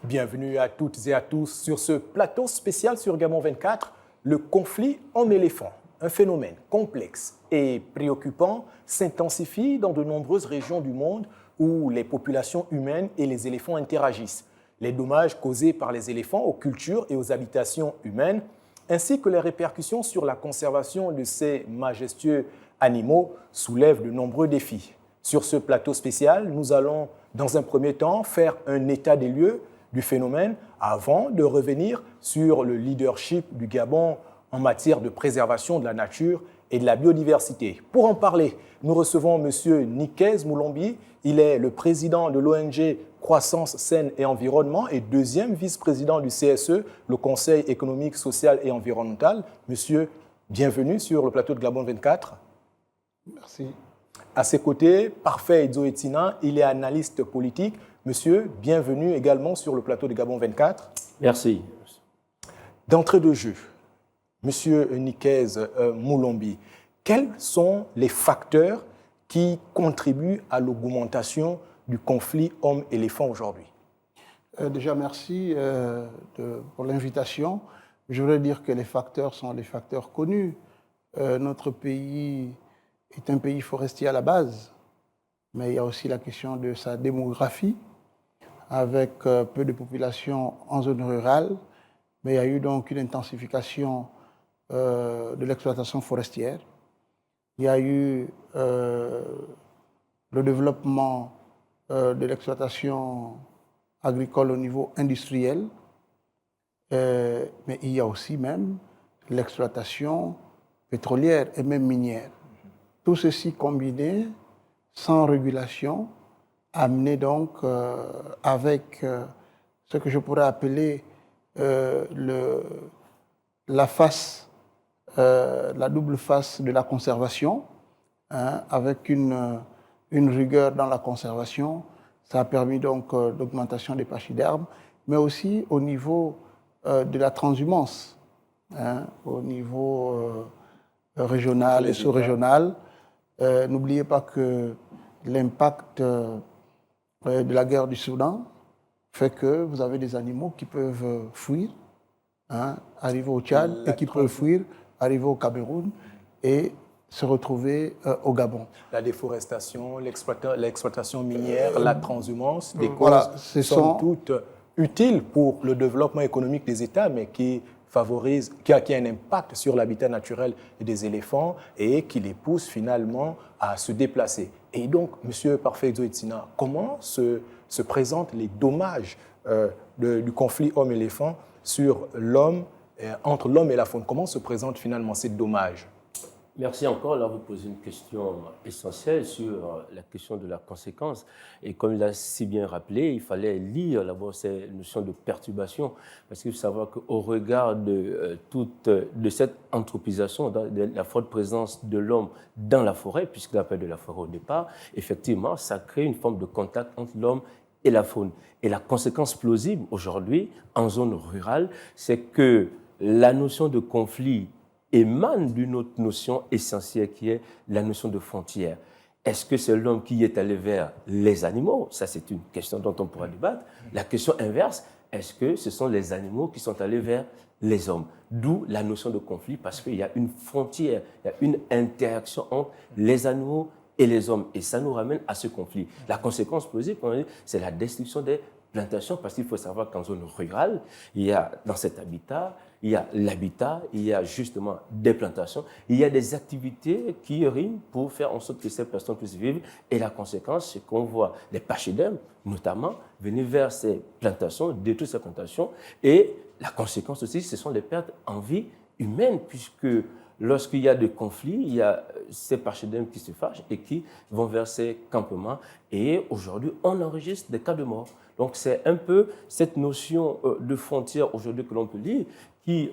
Bienvenue à toutes et à tous sur ce plateau spécial sur Gabon 24, le conflit homme-éléphant. Un phénomène complexe et préoccupant s'intensifie dans de nombreuses régions du monde où les populations humaines et les éléphants interagissent. Les dommages causés par les éléphants aux cultures et aux habitations humaines, ainsi que les répercussions sur la conservation de ces majestueux animaux soulèvent de nombreux défis. Sur ce plateau spécial, nous allons dans un premier temps faire un état des lieux du phénomène avant de revenir sur le leadership du Gabon en matière de préservation de la nature et de la biodiversité. Pour en parler, nous recevons M. Nikez Moulombi. Il est le président de l'ONG Croissance Saine et Environnement et deuxième vice-président du CSE, le Conseil économique, social et environnemental. Monsieur, bienvenue sur le plateau de Gabon 24. Merci. À ses côtés, Parfait Edzoetina, il est analyste politique. Monsieur, bienvenue également sur le plateau de Gabon 24. Merci. D'entrée de jeu, Monsieur Nikez Moulombi, quels sont les facteurs qui contribuent à l'augmentation du conflit homme-éléphant aujourd'hui? Déjà, merci pour l'invitation. Je voudrais dire que les facteurs sont des facteurs connus. Notre pays est un pays forestier à la base, mais il y a aussi la question de sa démographie, avec peu de population en zone rurale, mais il y a eu donc une intensification de l'exploitation forestière. Il y a eu le développement de l'exploitation agricole au niveau industriel, mais il y a aussi même l'exploitation pétrolière et même minière. Tout ceci combiné, sans régulation, amené donc avec ce que je pourrais appeler la double face de la conservation, hein, avec une rigueur dans la conservation. Ça a permis donc l'augmentation des pachydermes, mais aussi au niveau de la transhumance, hein, au niveau régional et sous-régional. N'oubliez pas que l'impact de la guerre du Soudan fait que vous avez des animaux qui peuvent fuir, hein, arriver au Tchad, et qui peuvent fuir, arriver au Cameroun et se retrouver au Gabon. La déforestation, l'exploitation minière, la transhumance, des voilà, causes sont toutes utiles pour le développement économique des États, mais qui a un impact sur l'habitat naturel des éléphants et qui les pousse finalement à se déplacer. Et donc, M. Parfait Edzoetina, comment se présentent les dommages du conflit homme-éléphant sur l'homme, entre l'homme et la faune? Comment se présentent finalement ces dommages? Merci encore. Là, vous posez une question essentielle sur la question de la conséquence. Et comme il a si bien rappelé, il fallait lire d'abord ces notions de perturbation, parce qu'il faut savoir qu'au regard de cette anthropisation, de la forte présence de l'homme dans la forêt, puisqu'il appelle de la forêt au départ, effectivement, ça crée une forme de contact entre l'homme et la faune. Et la conséquence plausible aujourd'hui, en zone rurale, c'est que la notion de conflit émane d'une autre notion essentielle qui est la notion de frontière. Est-ce que c'est l'homme qui est allé vers les animaux? Ça, c'est une question dont on pourra débattre. La question inverse, est-ce que ce sont les animaux qui sont allés vers les hommes? D'où la notion de conflit, parce qu'il y a une frontière, il y a une interaction entre les animaux et les hommes. Et ça nous ramène à ce conflit. La conséquence plausible, c'est la destruction des plantations, parce qu'il faut savoir qu'en zone rurale, il y a dans cet habitat, il y a l'habitat, il y a justement des plantations, il y a des activités qui riment pour faire en sorte que ces personnes puissent vivre. Et la conséquence, c'est qu'on voit les pachydermes, notamment, venir vers ces plantations, détruire ces plantations. Et la conséquence aussi, ce sont les pertes en vie humaine, puisque lorsqu'il y a des conflits, il y a ces pachydermes qui se fâchent et qui vont vers ces campements. Et aujourd'hui, on enregistre des cas de mort. Donc, c'est un peu cette notion de frontière aujourd'hui que l'on peut lire qui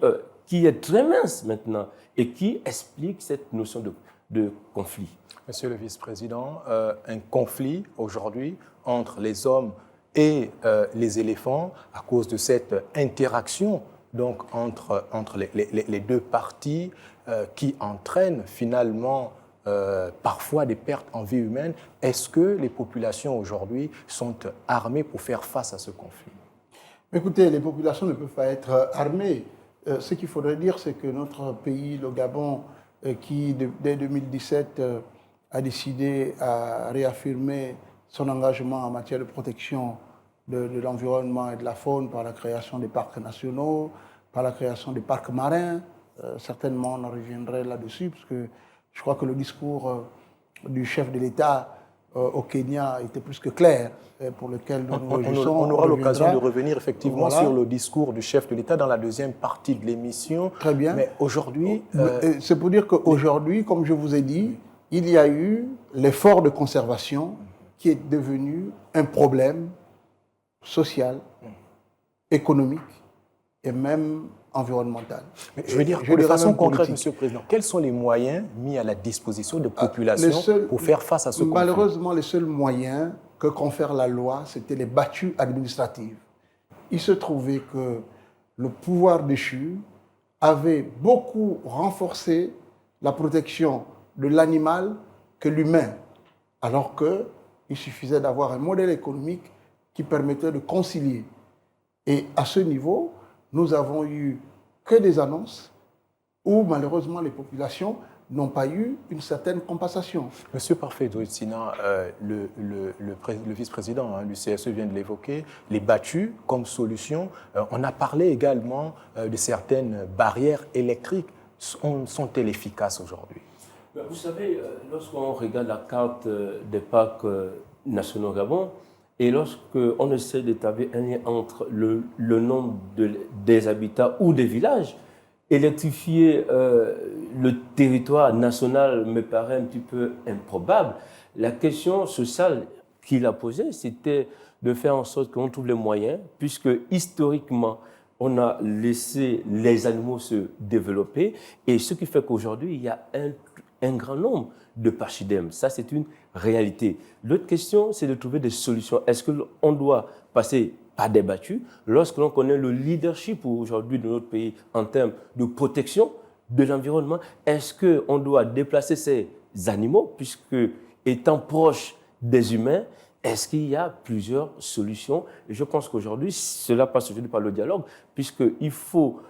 est très mince maintenant et qui explique cette notion de conflit. Monsieur le vice-président, un conflit aujourd'hui entre les hommes et les éléphants à cause de cette interaction donc, entre les deux parties qui entraîne finalement parfois des pertes en vie humaine. Est-ce que les populations aujourd'hui sont armées pour faire face à ce conflit? Écoutez, les populations ne peuvent pas être armées. Ce qu'il faudrait dire, c'est que notre pays, le Gabon, qui dès 2017 a décidé à réaffirmer son engagement en matière de protection de l'environnement et de la faune par la création des parcs nationaux, par la création des parcs marins. Certainement, on en reviendrait là-dessus, parce que je crois que le discours du chef de l'État au Kenya était plus que clair, pour lequel nous nous réjouissons. On aura l'occasion de revenir effectivement Voilà. sur le discours du chef de l'État dans la deuxième partie de l'émission. Très bien. Mais aujourd'hui... C'est pour dire qu'aujourd'hui, comme je vous ai dit, il y a eu l'effort de conservation qui est devenu un problème social, économique et même environnemental. Mais je veux dire, de façon concrète, Monsieur le Président, quels sont les moyens mis à la disposition des populations pour faire face à ce conflit? Malheureusement, les seuls moyens que confère la loi, c'était les battues administratives. Il se trouvait que le pouvoir déchu avait beaucoup renforcé la protection de l'animal que l'humain, alors qu'il suffisait d'avoir un modèle économique qui permettait de concilier. Et à ce niveau, nous avons eu que des annonces où malheureusement les populations n'ont pas eu une certaine compensation. Monsieur Parfait Doitsina, le vice-président du CSE vient de l'évoquer, les battues comme solution. On a parlé également de certaines barrières électriques. Sont-elles efficaces aujourd'hui? Vous savez, lorsqu'on regarde la carte des parcs nationaux au Gabon, et lorsqu'on essaie d'établir un lien entre le nombre des habitats ou des villages, électrifier le territoire national me paraît un petit peu improbable. La question sociale qu'il a posée, c'était de faire en sorte qu'on trouve les moyens, puisque historiquement, on a laissé les animaux se développer, et ce qui fait qu'aujourd'hui, il y a un grand nombre de pachydermes. Ça, c'est une réalité. L'autre question, c'est de trouver des solutions. Est-ce qu'on doit passer par des battues lorsque l'on connaît le leadership aujourd'hui de notre pays en termes de protection de l'environnement? Est-ce qu'on doit déplacer ces animaux, puisque étant proches des humains, est-ce qu'il y a plusieurs solutions? Et je pense qu'aujourd'hui, cela passe aujourd'hui par le dialogue, puisqu'il faut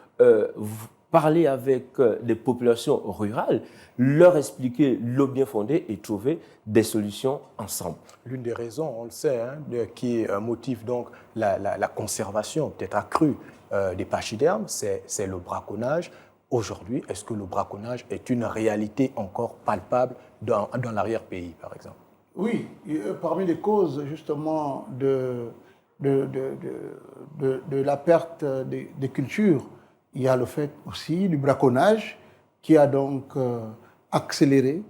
parler avec des populations rurales, leur expliquer le bien fondé et trouver des solutions ensemble. L'une des raisons, on le sait, qui motive donc la conservation peut-être accrue des pachydermes, c'est le braconnage. Aujourd'hui, est-ce que le braconnage est une réalité encore palpable dans l'arrière-pays, par exemple? Oui, parmi les causes justement de la perte des cultures, il y a le fait aussi du braconnage qui a donc accéléré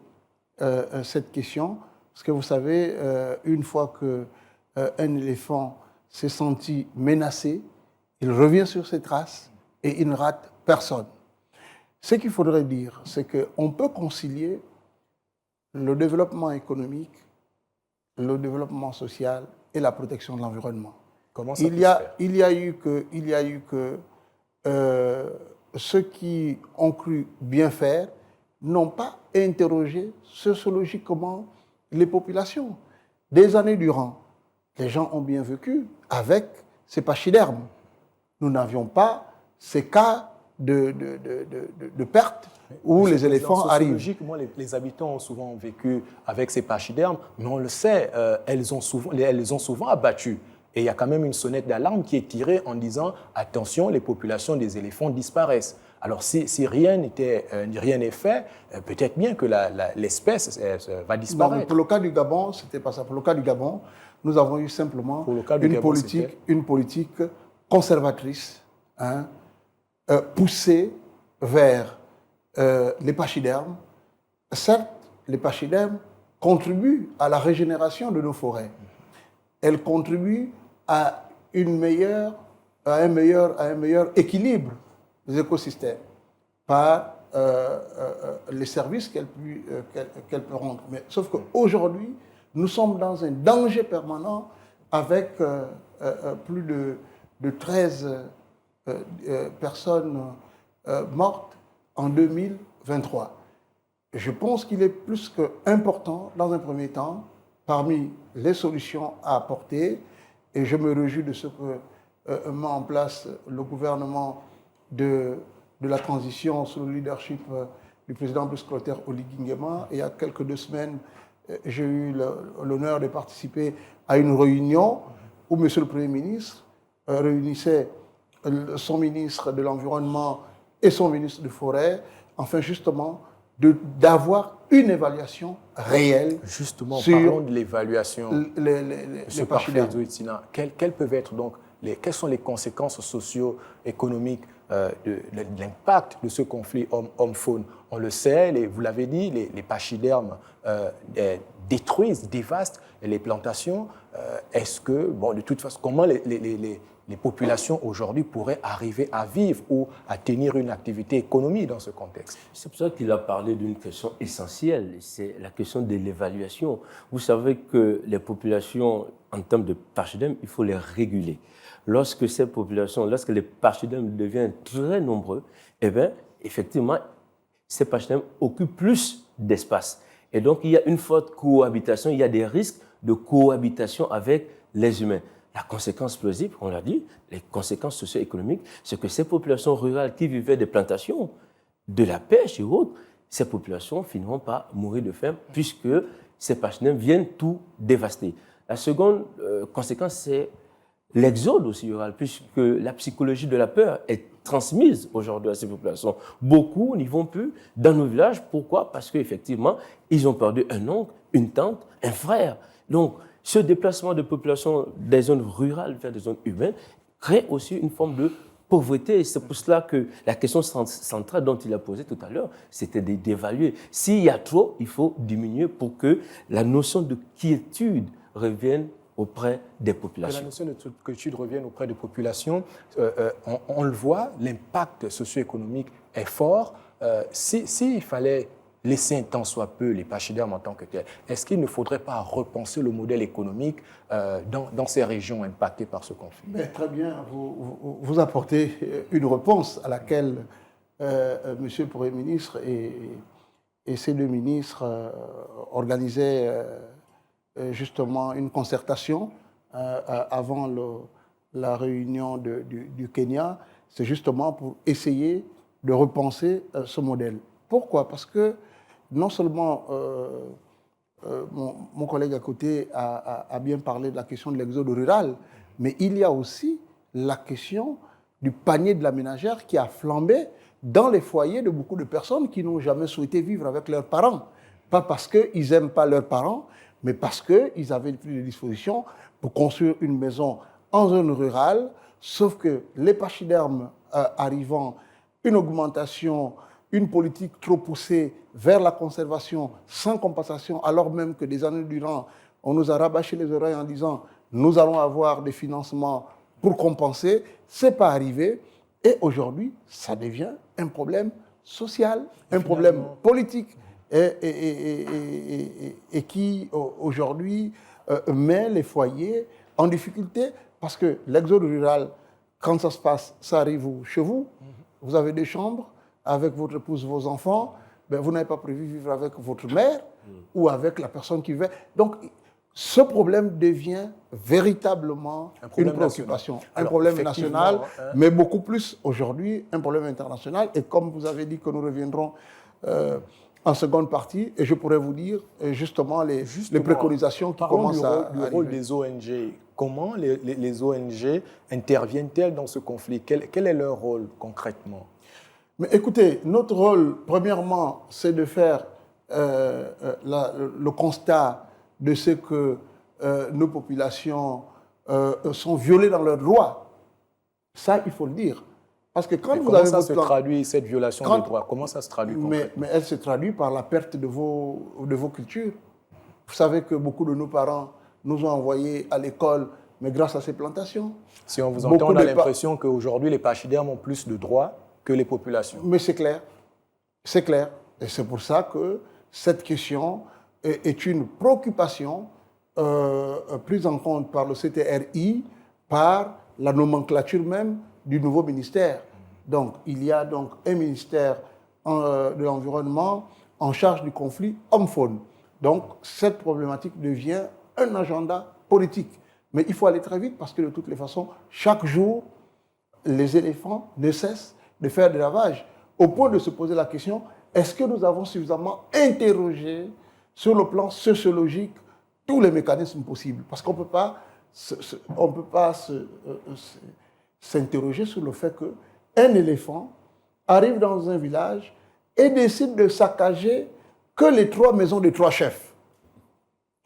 cette question. Parce que vous savez, une fois qu'un éléphant s'est senti menacé, il revient sur ses traces et il ne rate personne. Ce qu'il faudrait dire, c'est qu'on peut concilier le développement économique, le développement social et la protection de l'environnement. Comment ça peut se faire? Il y a eu que ceux qui ont cru bien faire n'ont pas interrogé sociologiquement les populations. Des années durant, les gens ont bien vécu avec ces pachydermes. Nous n'avions pas ces cas de perte où les éléphants arrivent. Sociologiquement, les habitants ont souvent vécu avec ces pachydermes, mais on le sait, elles les ont souvent abattus. Et il y a quand même une sonnette d'alarme qui est tirée en disant « Attention, les populations des éléphants disparaissent ». Alors si rien n'est fait, peut-être bien que l'espèce va disparaître. Non, mais pour le cas du Gabon, ce n'était pas ça. Pour le cas du Gabon, nous avons eu simplement une politique conservatrice, poussée vers les pachydermes. Certes, les pachydermes contribuent à la régénération de nos forêts. Elles contribuent à un meilleur équilibre des écosystèmes par les services qu'elles peuvent rendre. Mais, sauf qu'aujourd'hui, nous sommes dans un danger permanent avec plus de 13 personnes mortes en 2023. Je pense qu'il est plus qu'important, dans un premier temps, parmi les solutions à apporter, et je me réjouis de ce que met en place le gouvernement de la transition sous le leadership du président Brice Clotaire Oligui Nguema. Et il y a quelques 2 semaines, j'ai eu l'honneur de participer à une réunion où M. le Premier ministre réunissait son ministre de l'Environnement et son ministre de Forêt, afin justement d'avoir une évaluation réelle. Justement, sur parlons de l'évaluation de ce parfait pachydermes. Zouitina. Quelles peuvent être donc, quelles sont les conséquences socio-économiques de l'impact de ce conflit homme-faune? On le sait, vous l'avez dit, les pachydermes détruisent, dévastent les plantations. Est-ce que, bon, de toute façon, comment les populations aujourd'hui pourraient arriver à vivre ou à tenir une activité économique dans ce contexte? C'est pour ça qu'il a parlé d'une question essentielle, c'est la question de l'évaluation. Vous savez que les populations, en termes de pachydermes, il faut les réguler. Lorsque ces populations, lorsque les pachydermes deviennent très nombreux, eh bien, effectivement, ces pachydermes occupent plus d'espace. Et donc, il y a une forte cohabitation, il y a des risques de cohabitation avec les humains. La conséquence plausible, on l'a dit, les conséquences socio-économiques, c'est que ces populations rurales qui vivaient des plantations, de la pêche et autres, ces populations finiront par mourir de faim puisque ces pachydermes viennent tout dévaster. La seconde conséquence, c'est l'exode aussi rural, puisque la psychologie de la peur est transmise aujourd'hui à ces populations. Beaucoup n'y vont plus dans nos villages. Pourquoi? Parce qu'effectivement, ils ont perdu un oncle, une tante, un frère. Donc, ce déplacement de population des zones rurales vers des zones urbaines crée aussi une forme de pauvreté. C'est pour cela que la question centrale dont il a posé tout à l'heure, c'était d'évaluer. S'il y a trop, il faut diminuer pour que la notion de quiétude revienne auprès des populations. Que la notion de quiétude revienne auprès des populations, on le voit, l'impact socio-économique est fort. S'il fallait laisser un temps soit peu les pachydermes en tant que tels, est-ce qu'il ne faudrait pas repenser le modèle économique dans ces régions impactées par ce conflit? Mais très bien, vous apportez une réponse à laquelle Monsieur le Premier ministre et ses 2 ministres organisaient justement une concertation avant la réunion du Kenya. C'est justement pour essayer de repenser ce modèle. Pourquoi? Parce que non seulement mon collègue à côté a bien parlé de la question de l'exode rural, mais il y a aussi la question du panier de la ménagère qui a flambé dans les foyers de beaucoup de personnes qui n'ont jamais souhaité vivre avec leurs parents. Pas parce qu'ils n'aiment pas leurs parents, mais parce qu'ils avaient pris des dispositions pour construire une maison en zone rurale, sauf que les pachydermes arrivant, une augmentation, une politique trop poussée vers la conservation sans compensation, alors même que des années durant, on nous a rabâché les oreilles en disant « nous allons avoir des financements pour compenser », ce n'est pas arrivé. Et aujourd'hui, ça devient un problème social, un problème politique, et qui aujourd'hui met les foyers en difficulté, parce que l'exode rural, quand ça se passe, ça arrive chez vous, vous avez des chambres, avec votre épouse, vos enfants, ben vous n'avez pas prévu vivre avec votre mère ou avec la personne qui vit. Donc, ce problème devient véritablement une préoccupation. Un problème national, mais beaucoup plus aujourd'hui un problème international. Et comme vous avez dit que nous reviendrons en seconde partie, et je pourrais vous dire justement les préconisations qui commencent à arriver. Du rôle des ONG. Comment les ONG interviennent-elles dans ce conflit? Quel est leur rôle concrètement? Mais écoutez, notre rôle, premièrement, c'est de faire le constat de ce que nos populations sont violées dans leurs droits. Ça, il faut le dire. Parce que quand vous avez comment ça se traduit, cette violation des droits? Comment ça se traduit concrètement? Mais elle se traduit par la perte de vos cultures. Vous savez que beaucoup de nos parents nous ont envoyés à l'école, mais grâce à ces plantations. Si on vous entend, on a l'impression qu'aujourd'hui, les pachydermes ont plus de droits que les populations. Mais c'est clair. C'est clair. Et c'est pour ça que cette question est une préoccupation prise en compte par le CTRI, par la nomenclature même du nouveau ministère. Donc, il y a donc un ministère de l'Environnement en charge du conflit homme-faune. Donc, cette problématique devient un agenda politique. Mais il faut aller très vite parce que de toutes les façons, chaque jour, les éléphants ne cessent de faire des ravages, au point de se poser la question, est-ce que nous avons suffisamment interrogé sur le plan sociologique tous les mécanismes possibles? Parce qu'on ne peut pas s'interroger sur le fait qu'un éléphant arrive dans un village et décide de saccager que les 3 maisons des 3 chefs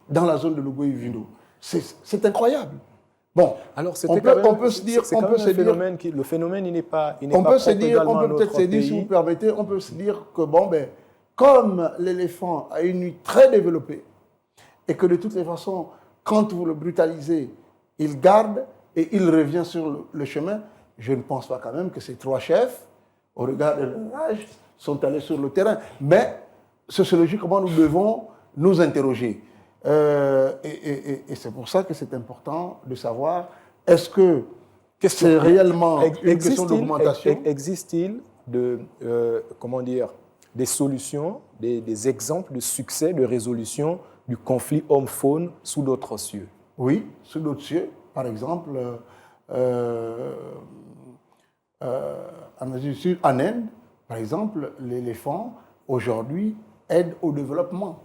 dans la zone de Logoï-Vindo. C'est incroyable. Bon, alors on peut se dire, le phénomène, il n'est pas, on peut peut-être se dire, si vous permettez, on peut se dire que bon, ben, comme l'éléphant a une nuit très développée et que de toutes les façons, quand vous le brutalisez, il garde et il revient sur le chemin, je ne pense pas quand même que ces 3 chefs, au regard de leur âge, sont allés sur le terrain. Mais sociologiquement, nous devons nous interroger. Et c'est pour ça que c'est important de savoir, est-ce que c'est réellement une question d'augmentation? Existe-t-il des solutions, des exemples de succès, de résolution du conflit homme-faune sous d'autres cieux? Oui, sous d'autres cieux. Par exemple, en Asie du Sud, en Inde, par exemple, l'éléphant, aujourd'hui, aide au développement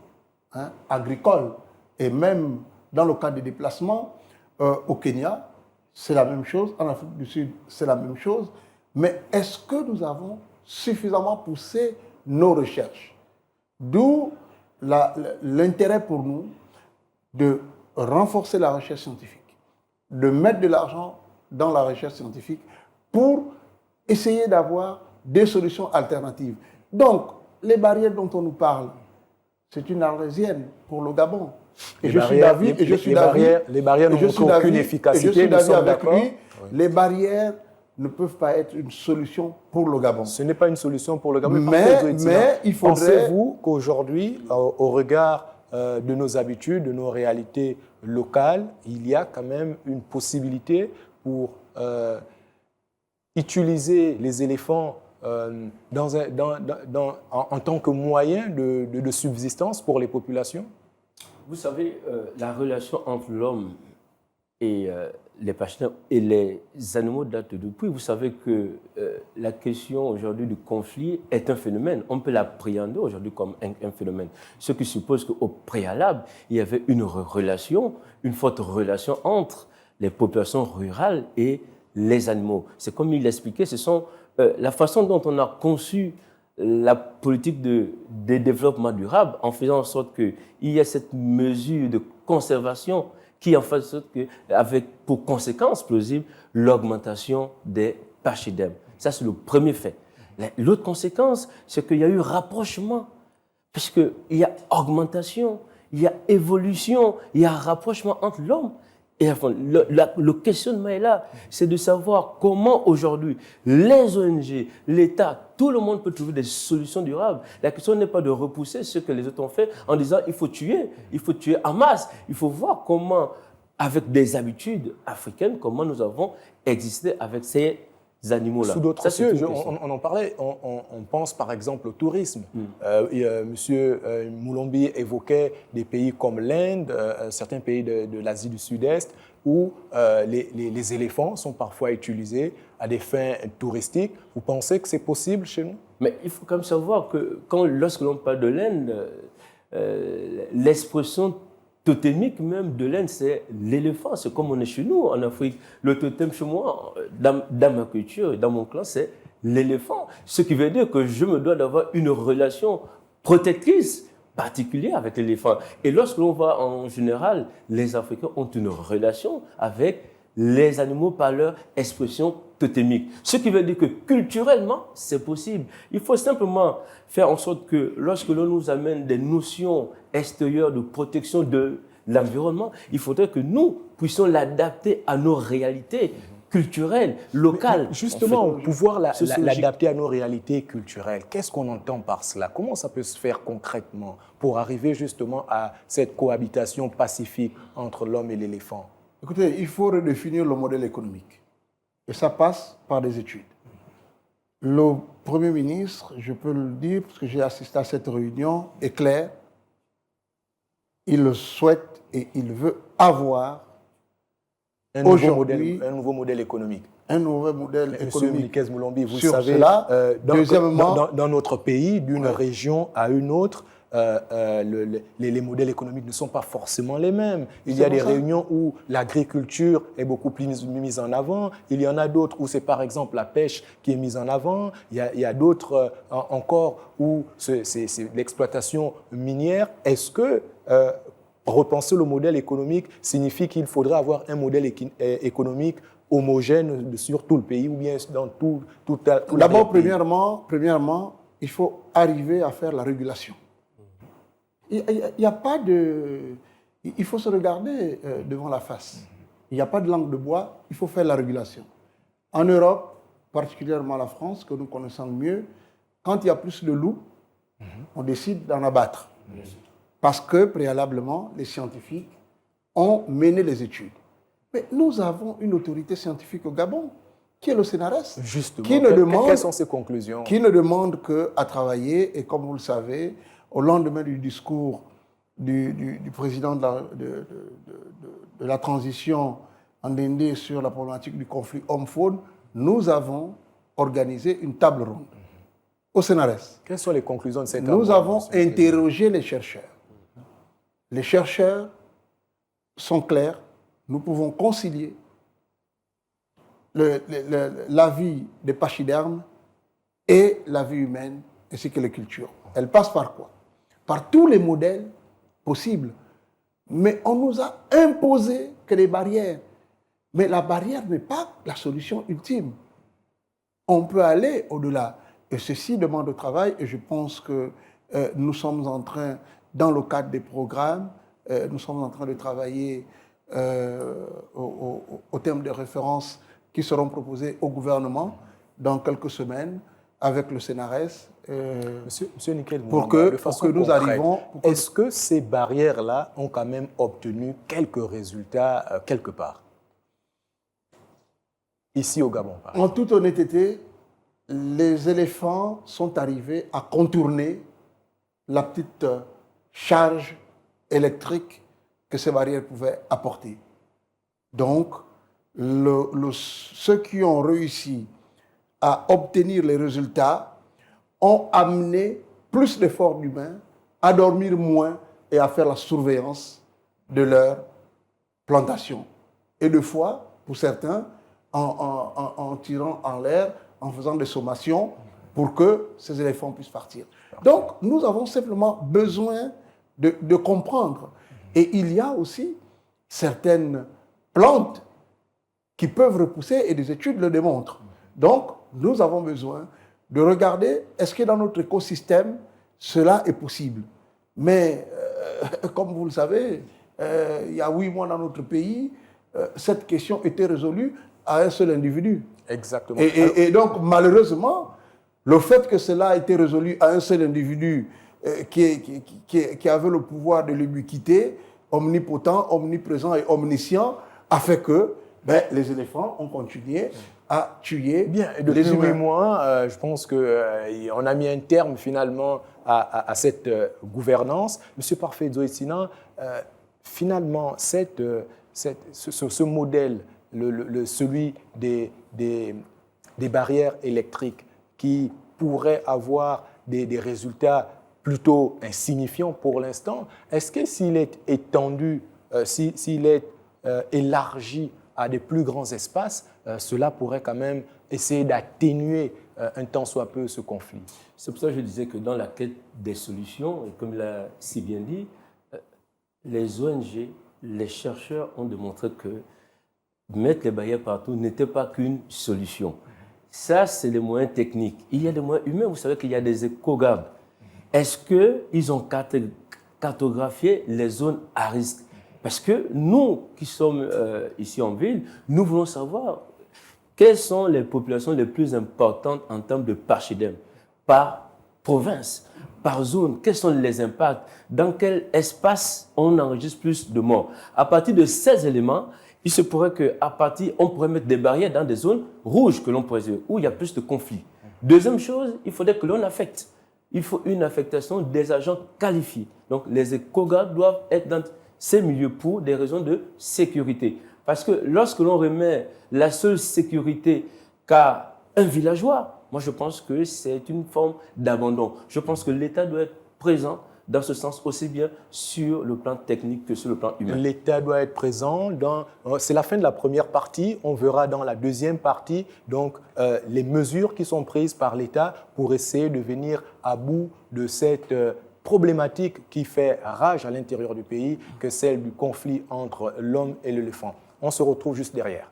agricole. Et même dans le cas des déplacements, au Kenya, c'est la même chose. En Afrique du Sud, c'est la même chose. Mais est-ce que nous avons suffisamment poussé nos recherches? D'où l'intérêt pour nous de renforcer la recherche scientifique, de mettre de l'argent dans la recherche scientifique pour essayer d'avoir des solutions alternatives. Donc, les barrières dont on nous parle, c'est une arlésienne pour le Gabon. Les barrières ne montrent aucune efficacité, nous sommes d'accord. Les barrières ne peuvent pas être une solution pour le Gabon. Ce n'est pas une solution pour le Gabon. Mais il faudrait... Pensez-vous qu'aujourd'hui, au regard de nos habitudes, de nos réalités locales, il y a quand même une possibilité pour utiliser les éléphants en tant que moyen de subsistance pour les populations? Vous savez, la relation entre l'homme et les pachydermes et les animaux date depuis. Vous savez que la question aujourd'hui du conflit est un phénomène. On peut l'appréhender aujourd'hui comme un phénomène. Ce qui suppose qu'au préalable, il y avait une relation, une forte relation entre les populations rurales et les animaux. C'est comme il l'expliquait, ce sont la façon dont on a conçu la politique de développement durable en faisant en sorte qu'il y ait cette mesure de conservation qui en fait sorte que, avec pour conséquence plausible l'augmentation des pachydermes. Ça, c'est le premier fait. L'autre conséquence, c'est qu'il y a eu rapprochement, puisqu'il y a augmentation, il y a évolution, il y a rapprochement entre l'homme. Et enfin, le questionnement est là, c'est de savoir comment aujourd'hui les ONG, l'État, tout le monde peut trouver des solutions durables. La question n'est pas de repousser ce que les autres ont fait en disant il faut tuer en masse. Il faut voir comment, avec des habitudes africaines, comment nous avons existé avec ces animaux-là. Sous d'autres cieux, on en parlait, on pense par exemple au tourisme. Monsieur Moulombi évoquait des pays comme l'Inde, certains pays de l'Asie du Sud-Est, où les éléphants sont parfois utilisés à des fins touristiques. Vous pensez que c'est possible chez nous? Mais il faut quand même savoir que lorsque l'on parle de l'Inde, l'expression totémique même de l'Inde, c'est l'éléphant. C'est comme on est chez nous en Afrique. Le totem chez moi, dans ma culture, dans mon clan, c'est l'éléphant. Ce qui veut dire que je me dois d'avoir une relation protectrice particulière avec l'éléphant. Et lorsque l'on va en général, les Africains ont une relation avec les animaux par leur expression totémique. Ce qui veut dire que culturellement, c'est possible. Il faut simplement faire en sorte que lorsque l'on nous amène des notions extérieures de protection de l'environnement, il faudrait que nous puissions l'adapter à nos réalités culturelles, locales. Mais justement, pouvoir l'adapter à nos réalités culturelles, qu'est-ce qu'on entend par cela? Comment ça peut se faire concrètement pour arriver justement à cette cohabitation pacifique entre l'homme et l'éléphant? Écoutez, il faut redéfinir le modèle économique. Et ça passe par des études. Le Premier ministre, je peux le dire, parce que j'ai assisté à cette réunion, est clair. Il le souhaite et il veut avoir un nouveau modèle économique. Un nouveau modèle Monsieur économique. Mnikez Moulombi, vous sur savez, cela. Deuxièmement, dans notre pays, d'une région à une autre, les modèles économiques ne sont pas forcément les mêmes. Il y a des réunions où l'agriculture est beaucoup plus mise en avant. Il y en a d'autres où c'est par exemple la pêche qui est mise en avant. Il y a d'autres encore où c'est l'exploitation minière. Est-ce que repenser le modèle économique signifie qu'il faudrait avoir un modèle économique homogène sur tout le pays ou bien dans tout la D'abord, premièrement, il faut arriver à faire la régulation. Il n'y a pas de... Il faut se regarder devant la face. Il n'y a pas de langue de bois, il faut faire la régulation. En Europe, particulièrement la France, que nous connaissons mieux, quand il y a plus de loups, on décide d'en abattre. Parce que, préalablement, les scientifiques ont mené les études. Mais nous avons une autorité scientifique au Gabon, qui est le CNRS. Justement, Quelles sont ses conclusions? Qui ne demande qu'à travailler, et comme vous le savez, au lendemain du discours du président de la transition en Ndé sur la problématique du conflit homme-faune, nous avons organisé une table ronde au CNRS. Quelles sont les conclusions de cette table ronde? Nous avons interrogé les chercheurs. Les chercheurs sont clairs. Nous pouvons concilier la vie des pachydermes et la vie humaine, ainsi que les cultures. Elle passe par quoi? Par tous les modèles possibles. Mais on nous a imposé que les barrières. Mais la barrière n'est pas la solution ultime. On peut aller au-delà. Et ceci demande au travail, et je pense que nous sommes en train, dans le cadre des programmes, nous sommes en train de travailler au terme des références qui seront proposées au gouvernement dans quelques semaines avec le CNRS. Monsieur Nickel, pour que nous arrivons... Est-ce que ces barrières-là ont quand même obtenu quelques résultats quelque part? Ici au Gabon, par exemple. En toute honnêteté, les éléphants sont arrivés à contourner la petite charge électrique que ces barrières pouvaient apporter. Donc, ceux qui ont réussi à obtenir les résultats ont amené plus d'efforts humains, à dormir moins et à faire la surveillance de leur plantation. Et deux fois, pour certains, en tirant en l'air, en faisant des sommations pour que ces éléphants puissent partir. Donc, nous avons simplement besoin de comprendre. Et il y a aussi certaines plantes qui peuvent repousser, et des études le démontrent. Donc, nous avons besoin de regarder, est-ce que dans notre écosystème, cela est possible? Mais, comme vous le savez, il y a 8 mois dans notre pays, cette question était résolue à un seul individu. Exactement. Et donc, malheureusement, le fait que cela a été résolu à un seul individu qui avait le pouvoir de l'ubiquité, omnipotent, omniprésent et omniscient, a fait que les éléphants ont continué à tuer depuis les humains. 8 mois, je pense qu'on a mis un terme finalement à cette gouvernance. Monsieur Parfait Zoïtsina, finalement, ce modèle, celui des barrières électriques qui pourraient avoir des résultats plutôt insignifiants pour l'instant, est-ce que s'il est étendu, s'il est élargi à des plus grands espaces, cela pourrait quand même essayer d'atténuer un tant soit peu ce conflit? C'est pour ça que je disais que dans la quête des solutions, et comme l'a si bien dit, les ONG, les chercheurs ont démontré que mettre les barrières partout n'était pas qu'une solution. Ça, c'est les moyens techniques. Il y a des moyens humains. Vous savez qu'il y a des écogabs. Est-ce qu'ils ont cartographié les zones à risque? Parce que nous, qui sommes ici en ville, nous voulons savoir quelles sont les populations les plus importantes en termes de pachyderme, par province, par zone, quels sont les impacts, dans quel espace on enregistre plus de morts. À partir de ces éléments, il se pourrait qu'à partir, on pourrait mettre des barrières dans des zones rouges que l'on pourrait dire, où il y a plus de conflits. Deuxième chose, il faudrait que l'on affecte. Il faut une affectation des agents qualifiés. Donc les écogabs doivent être dans ces milieux pour des raisons de sécurité. Parce que lorsque l'on remet la seule sécurité qu'à un villageois, moi je pense que c'est une forme d'abandon. Je pense que l'État doit être présent dans ce sens aussi bien sur le plan technique que sur le plan humain. L'État doit être présent. C'est la fin de la première partie. On verra dans la deuxième partie donc, les mesures qui sont prises par l'État pour essayer de venir à bout de cette problématique qui fait rage à l'intérieur du pays, que celle du conflit entre l'homme et l'éléphant. On se retrouve juste derrière.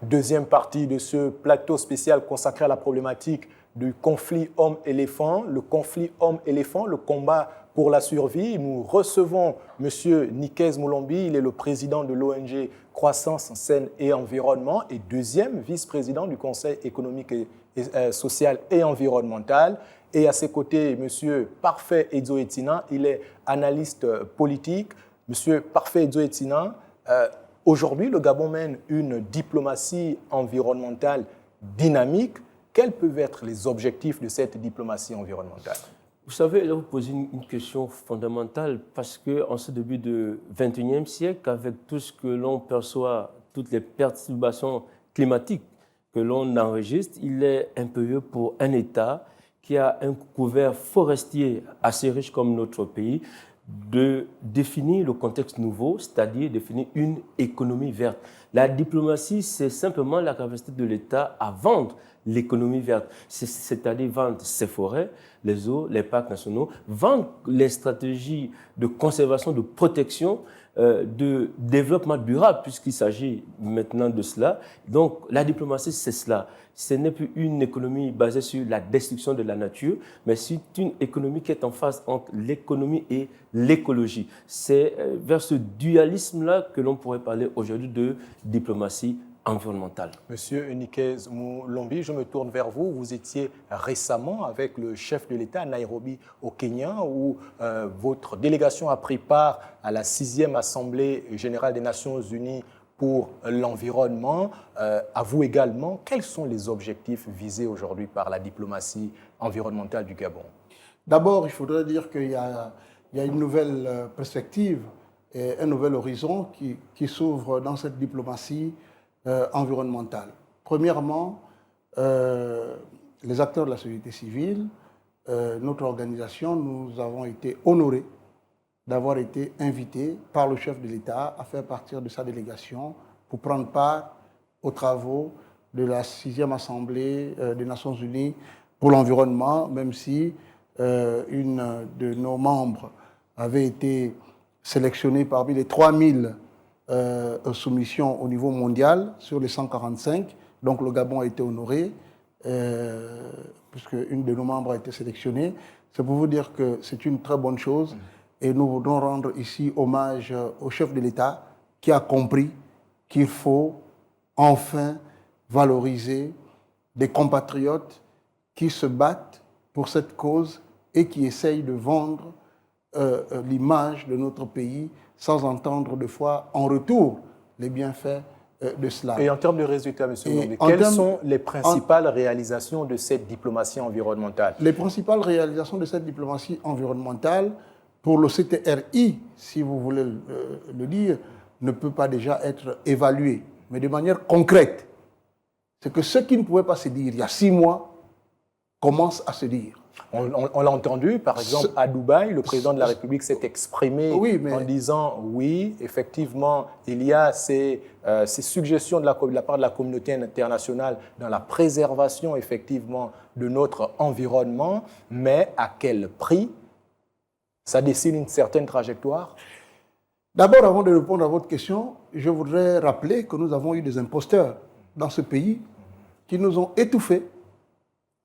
Deuxième partie de ce plateau spécial consacré à la problématique du conflit homme-éléphant. Le conflit homme-éléphant, le combat pour la survie. Nous recevons M. Nikez Moulombi, il est le président de l'ONG Croissance Saine et Environnement et deuxième vice-président du Conseil économique et social et environnemental. Et à ses côtés, M. Parfait Edzo-Etina, il est analyste politique. M. Parfait Edzo-Etina, aujourd'hui, le Gabon mène une diplomatie environnementale dynamique. Quels peuvent être les objectifs de cette diplomatie environnementale? Vous savez, là, vous posez une question fondamentale parce qu'en ce début du XXIe siècle, avec tout ce que l'on perçoit, toutes les perturbations climatiques que l'on enregistre, il est impérieux pour un État qui a un couvert forestier assez riche comme notre pays de définir le contexte nouveau, c'est-à-dire définir une économie verte. La diplomatie, c'est simplement la capacité de l'État à vendre l'économie verte, c'est-à-dire vendre ses forêts, les eaux, les parcs nationaux, vendre les stratégies de conservation, de protection, de développement durable, puisqu'il s'agit maintenant de cela. Donc, la diplomatie, c'est cela. Ce n'est plus une économie basée sur la destruction de la nature, mais c'est une économie qui est en phase entre l'économie et l'écologie. C'est vers ce dualisme-là que l'on pourrait parler aujourd'hui de diplomatie environnementale. Monsieur Nikez Moulombi, je me tourne vers vous. Vous étiez récemment avec le chef de l'État à Nairobi, au Kenya, où votre délégation a pris part à la 6e Assemblée générale des Nations unies pour l'environnement. À vous également, quels sont les objectifs visés aujourd'hui par la diplomatie environnementale du Gabon? D'abord, il faudrait dire qu'il y a une nouvelle perspective et un nouvel horizon qui s'ouvre dans cette diplomatie environnementale. Premièrement, les acteurs de la société civile, notre organisation, nous avons été honorés d'avoir été invités par le chef de l'État à faire partie de sa délégation pour prendre part aux travaux de la 6e Assemblée des Nations Unies pour l'environnement, même si une de nos membres avait été sélectionnée parmi les 3000 soumissions au niveau mondial sur les 145. Donc le Gabon a été honoré, puisque une de nos membres a été sélectionnée. C'est pour vous dire que c'est une très bonne chose. Et nous voudrons rendre ici hommage au chef de l'État qui a compris qu'il faut enfin valoriser des compatriotes qui se battent pour cette cause et qui essayent de vendre l'image de notre pays sans entendre de fois en retour les bienfaits de cela. Et en termes de résultats, M. Moulombi, quelles sont les principales réalisations de cette diplomatie environnementale? Les principales réalisations de cette diplomatie environnementale, pour le CTRI, si vous voulez le dire, ne peut pas déjà être évalué, mais de manière concrète. C'est que ce qui ne pouvait pas se dire il y a 6 mois commence à se dire. On l'a entendu, par exemple, à Dubaï, le président de la République s'est exprimé en disant oui, effectivement, il y a ces suggestions de la part de la communauté internationale dans la préservation, effectivement, de notre environnement, mais à quel prix? Ça dessine une certaine trajectoire? D'abord, avant de répondre à votre question, je voudrais rappeler que nous avons eu des imposteurs dans ce pays qui nous ont étouffés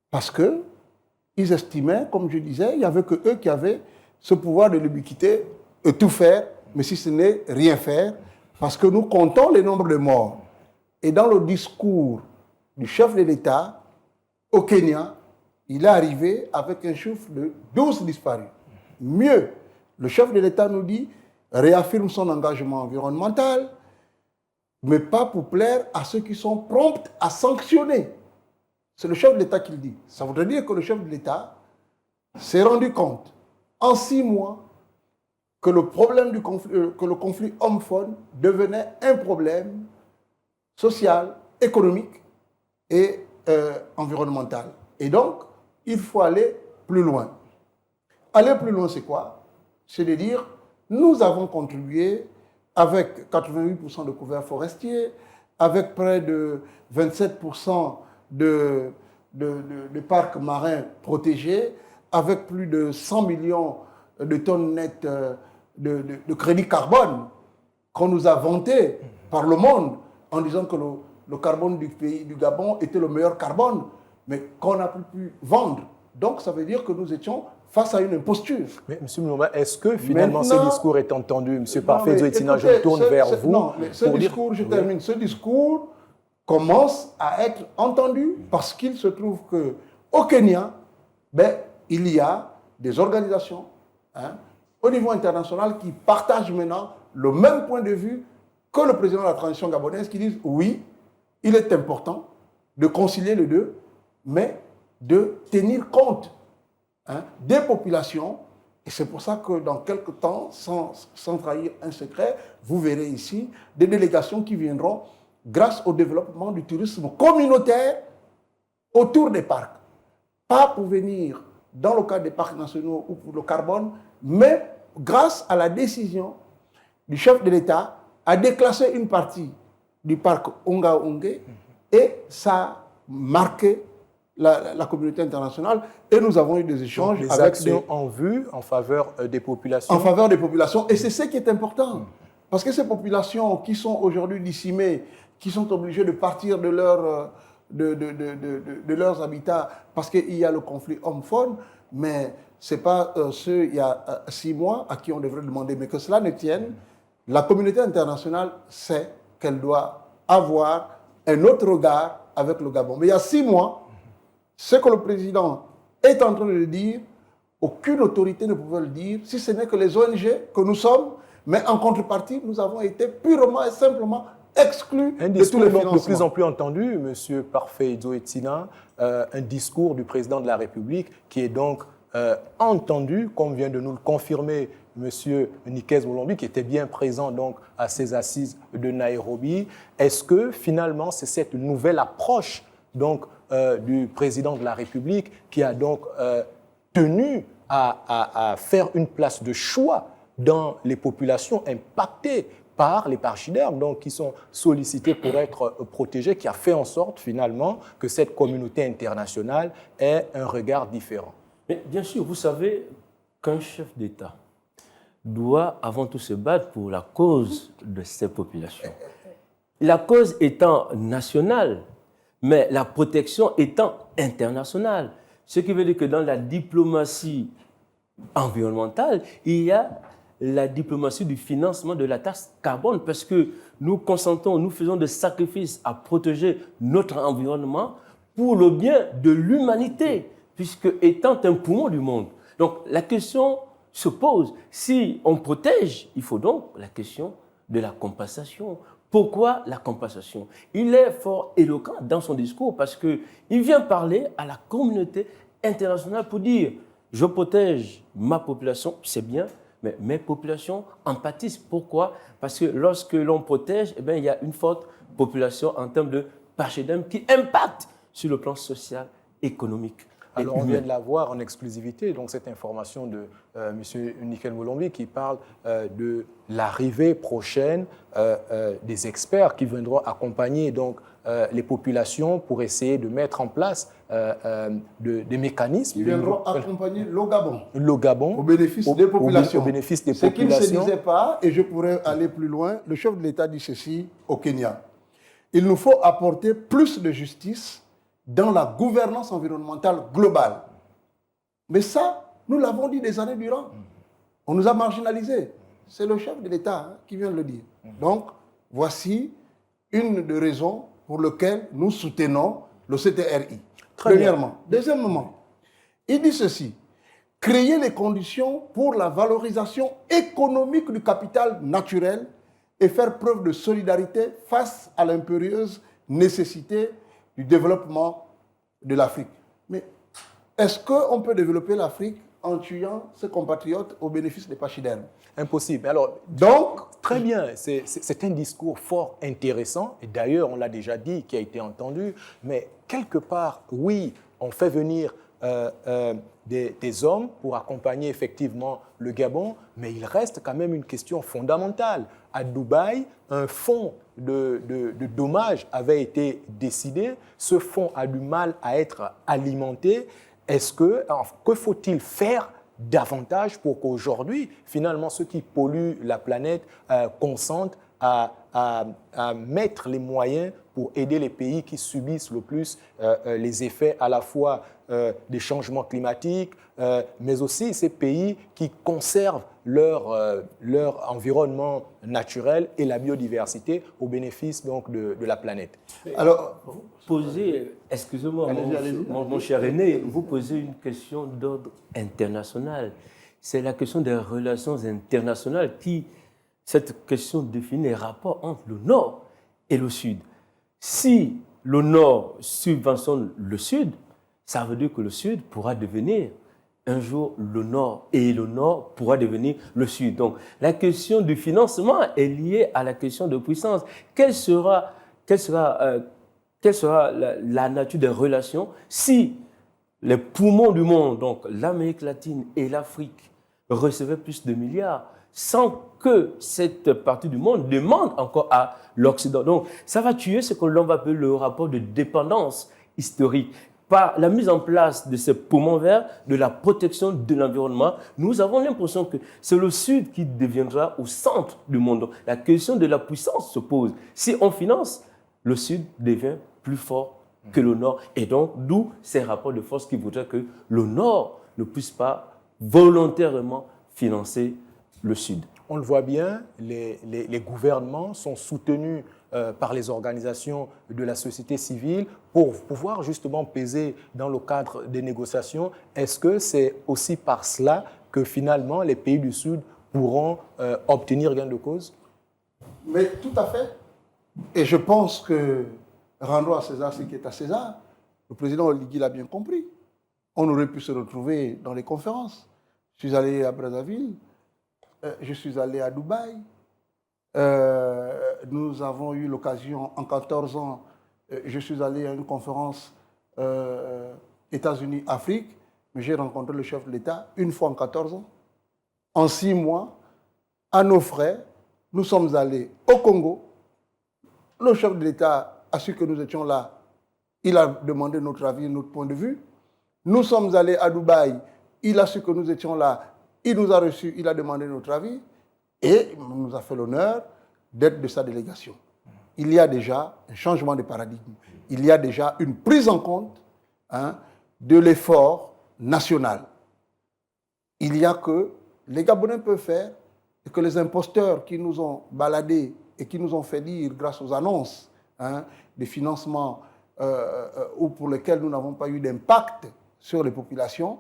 parce qu'ils estimaient, comme je disais, il n'y avait que eux qui avaient ce pouvoir de l'ubiquité, de tout faire, mais si ce n'est rien faire, parce que nous comptons le nombre de morts. Et dans le discours du chef de l'État au Kenya, il est arrivé avec un chiffre de 12 disparus. Mieux, le chef de l'État nous dit, réaffirme son engagement environnemental, mais pas pour plaire à ceux qui sont prompts à sanctionner C'est le chef de l'État qui le dit. Ça voudrait dire que le chef de l'État s'est rendu compte en 6 mois que le problème du conflit, que le conflit homme-femme devenait un problème social, économique et environnemental. Et donc, il faut aller plus loin. Aller plus loin, c'est quoi? C'est de dire, nous avons contribué avec 88% de couverts forestiers, avec près de 27% de parcs marins protégés, avec plus de 100 millions de tonnes nettes de crédit carbone qu'on nous a vanté par le monde en disant que le carbone du pays du Gabon était le meilleur carbone, mais qu'on n'a plus pu vendre. Donc ça veut dire que nous étions face à une imposture. Mais M. Mulumba, est-ce que finalement ce discours est entendu? M. Parfait Zoetina, je me tourne vers vous. Non, mais ce discours, je termine, ce discours commence à être entendu parce qu'il se trouve qu'au Kenya, il y a des organisations au niveau international qui partagent maintenant le même point de vue que le président de la transition gabonaise, qui disent oui, il est important de concilier les deux, mais de tenir compte des populations. Et c'est pour ça que dans quelques temps, sans trahir un secret, vous verrez ici des délégations qui viendront grâce au développement du tourisme communautaire autour des parcs. Pas pour venir dans le cadre des parcs nationaux ou pour le carbone, mais grâce à la décision du chef de l'État à déclasser une partie du parc Onga-Ongé, et ça a marqué la communauté internationale, et nous avons eu des échanges donc, avec actions en vue en faveur des populations. En faveur des populations, et c'est ce qui est important. Parce que ces populations qui sont aujourd'hui dissimées, qui sont obligées de partir de leurs habitats parce qu'il y a le conflit homme-femme, mais ce n'est pas ceux il y a 6 mois à qui on devrait demander, mais que cela ne tienne, la communauté internationale sait qu'elle doit avoir un autre regard avec le Gabon. Mais il y a 6 mois, ce que le président est en train de dire, aucune autorité ne pouvait le dire, si ce n'est que les ONG que nous sommes, mais en contrepartie, nous avons été purement et simplement exclus de tous les financements. De plus en plus entendu, M. Parfait Zoetina, un discours du président de la République qui est donc entendu, comme vient de nous le confirmer M. Nikes Molombi, qui était bien présent donc à ces assises de Nairobi. Est-ce que finalement c'est cette nouvelle approche donc, du président de la République qui a donc tenu à faire une place de choix dans les populations impactées par les pachydermes, donc qui sont sollicités pour être protégés, qui a fait en sorte finalement que cette communauté internationale ait un regard différent? Mais bien sûr, vous savez qu'un chef d'État doit avant tout se battre pour la cause de ces populations. La cause étant nationale, mais la protection étant internationale. Ce qui veut dire que dans la diplomatie environnementale, il y a la diplomatie du financement de la taxe carbone, parce que nous consentons, nous faisons des sacrifices à protéger notre environnement pour le bien de l'humanité, puisque étant un poumon du monde. Donc la question se pose, si on protège, il faut donc la question de la compensation. Pourquoi la compensation? Il est fort éloquent dans son discours parce qu'il vient parler à la communauté internationale pour dire « je protège ma population, c'est bien, mais mes populations en pâtissent. » Pourquoi? Parce que lorsque l'on protège, il y a une forte population en termes de pachyderme qui impacte sur le plan social, économique. Alors, on vient de la voir en exclusivité, donc cette information de M. Nikes Molombi qui parle de l'arrivée prochaine des experts qui viendront accompagner donc, les populations pour essayer de mettre en place des mécanismes. Ils viendront accompagner le Gabon. Le Gabon. Au bénéfice des populations. Au bénéfice des populations. Ce qu'il ne se disait pas, et je pourrais aller plus loin, le chef de l'État dit ceci au Kenya. Il nous faut apporter plus de justice dans la gouvernance environnementale globale. Mais ça, nous l'avons dit des années durant. On nous a marginalisés. C'est le chef de l'État qui vient de le dire. Donc, voici une des raisons pour lesquelles nous soutenons le CTRI. Premièrement. Deuxièmement, il dit ceci. Créer les conditions pour la valorisation économique du capital naturel et faire preuve de solidarité face à l'impérieuse nécessité du développement de l'Afrique. Mais est-ce qu'on peut développer l'Afrique en tuant ses compatriotes au bénéfice des pachydermes? Impossible. Alors, Donc, très bien, c'est un discours fort intéressant, et d'ailleurs, on l'a déjà dit, qui a été entendu, mais quelque part, oui, on fait venir des hommes pour accompagner effectivement le Gabon, mais il reste quand même une question fondamentale. À Dubaï, un fonds de dommages avait été décidé. Ce fonds a du mal à être alimenté. Que faut-il faire davantage pour qu'aujourd'hui, finalement, ceux qui polluent la planète consentent à mettre les moyens pour aider les pays qui subissent le plus les effets à la fois des changements climatiques, mais aussi ces pays qui conservent leur environnement naturel et la biodiversité au bénéfice donc de la planète. alors, Vous posez, excusez-moi, mon cher René, vous posez une question d'ordre international. C'est la question des relations internationales cette question définit les rapports entre le Nord et le Sud. Si le Nord subventionne le Sud, ça veut dire que le Sud pourra devenir un jour le Nord et le Nord pourra devenir le Sud. Donc la question du financement est liée à la question de puissance. Quelle sera la nature des relations si les poumons du monde, donc l'Amérique latine et l'Afrique, recevaient plus de milliards sans que cette partie du monde demande encore à l'Occident. Donc ça va tuer ce que l'on va appeler le rapport de dépendance historique. Par la mise en place de ces poumons verts, de la protection de l'environnement, nous avons l'impression que c'est le Sud qui deviendra au centre du monde. Donc, la question de la puissance se pose. Si on finance, le Sud devient plus fort que le Nord. Et donc, d'où ces rapports de force qui voudraient que le Nord ne puisse pas volontairement financer le Sud. On le voit bien, les gouvernements sont soutenus par les organisations de la société civile pour pouvoir justement peser dans le cadre des négociations. Est-ce que c'est aussi par cela que finalement les pays du Sud pourront obtenir gain de cause? mais tout à fait. Et je pense que, rendons à César ce qui est à César, le président Oligui l'a bien compris. On aurait pu se retrouver dans les conférences. Je suis allé à Brazzaville, je suis allé à Dubaï. Nous avons eu l'occasion, en 14 ans, je suis allé à une conférence États-Unis-Afrique, mais j'ai rencontré le chef de l'État une fois en 14 ans. En 6 mois, à nos frais, nous sommes allés au Congo. Le chef de l'État a su que nous étions là. Il a demandé notre avis, notre point de vue. Nous sommes allés à Dubaï. Il a su que nous étions là. Il nous a reçus, il a demandé notre avis. Et il nous a fait l'honneur d'être de sa délégation. Il y a déjà un changement de paradigme. Il y a déjà une prise en compte de l'effort national. Il y a que les Gabonais peuvent faire et que les imposteurs qui nous ont baladés et qui nous ont fait dire, grâce aux annonces des financements ou pour lesquels nous n'avons pas eu d'impact sur les populations,